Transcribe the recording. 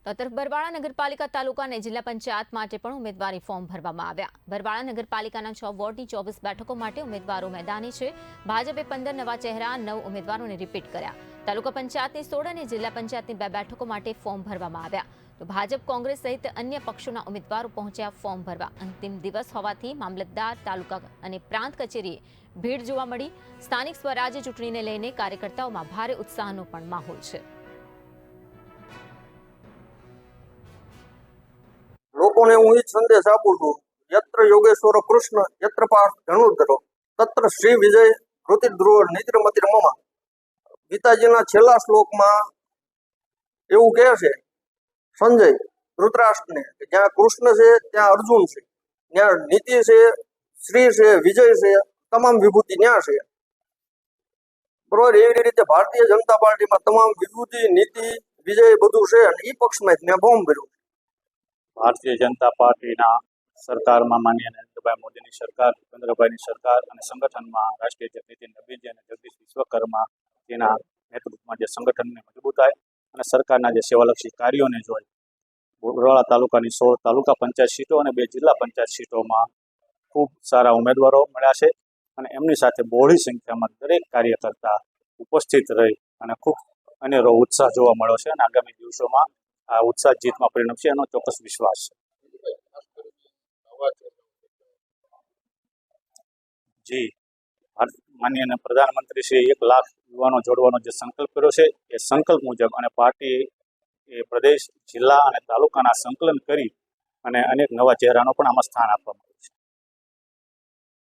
તો તરફ બરવાળા નગરપાલિકા તાલુકા અને જિલ્લા પંચાયત માટે પણ ઉમેદવારી ફોર્મ ભરવામાં આવ્યા। બરવાળા નગરપાલિકાના 6 વોર્ડની 24 બેઠકો માટે ઉમેદવારો મેદાની છે। ભાજપે 15 નવા ચહેરા 9 ઉમેદવારોને રિપીટ કર્યા। તાલુકા પંચાયતની 16 અને જિલ્લા પંચાયતની 2 બેઠકો માટે ફોર્મ ભરવામાં આવ્યા। તો ભાજપ, કોંગ્રેસ સહિત અન્ય પક્ષોના ઉમેદવારો પહોંચ્યા ફોર્મ ભરવા। અંતિમ દિવસ હોવાથી મામલતદાર, તાલુકા અને પ્રાંત કચેરીએ ભીડ જોવા મળી। સ્થાનિક સ્વરાજ્ય ચૂંટણીને લઈને કાર્યકર્તાઓમાં ભારે ઉત્સાહનો પણ માહોલ છે। લોકોને હું એ સંદેશ આપું છું, યત્ર યોગેશ્વર કૃષ્ણ યત્ર પાર્થ ધનુર્ધરો તત્ર શ્રી વિજય ધૃતિધ્રુવ નિદ્રમતિર મમ। ગીતાજીના છેલ્લા શ્લોકમાં એવું કહે છે સંજય ધૃતરાષ્ટ્રને કે જ્યાં કૃષ્ણ છે ત્યાં અર્જુન છે, ત્યાં નીતિ છે, શ્રી છે, વિજય છે, તમામ વિભૂતિ ત્યાં છે। બરોબર, એવી રીતે ભારતીય જનતા પાર્ટીમાં તમામ વિભૂતિ, નીતિ, વિજય બધું છે અને એ પક્ષમાં ત્યાં ફોર્મ ભર્યું। ભારતીય જનતા પાર્ટીના સરકારમાં માનનીય નરેન્દ્રભાઈ મોદીની સરકાર, ભૂપેન્દ્રભાઈની સરકાર અને સંગઠનમાં રાષ્ટ્રીય નીતિન નબીજી અને જગદીશ વિશ્વકર્મા તેના નેતૃત્વમાં જે સંગઠનને મજબૂતાઈ અને સરકારના જે સેવાલક્ષી કાર્યોને જોઈ બરવાળા તાલુકાની 16 તાલુકા પંચાયત સીટો અને 2 જિલ્લા પંચાયત સીટોમાં ખૂબ સારા ઉમેદવારો મળ્યા છે અને એમની સાથે બહોળી સંખ્યામાં દરેક કાર્યકર્તા ઉપસ્થિત રહી અને ખૂબ અનેરો ઉત્સાહ જોવા મળ્યો છે અને આગામી દિવસોમાં આ ઉત્સાહ જીતમાં પરિણમશે એનો ચોક્કસ વિશ્વાસ છે। જી, માનનીય પ્રધાનમંત્રી શ્રી 1 લાખ યુવાનો જોડવાનો જે સંકલ્પ કર્યો છે એ સંકલ્પ મુજબ અને પાર્ટી એ પ્રદેશ, જિલ્લા અને તાલુકાના સંકલન કરી અને અનેક નવા ચહેરાનો પણ આમાં સ્થાન આપવામાં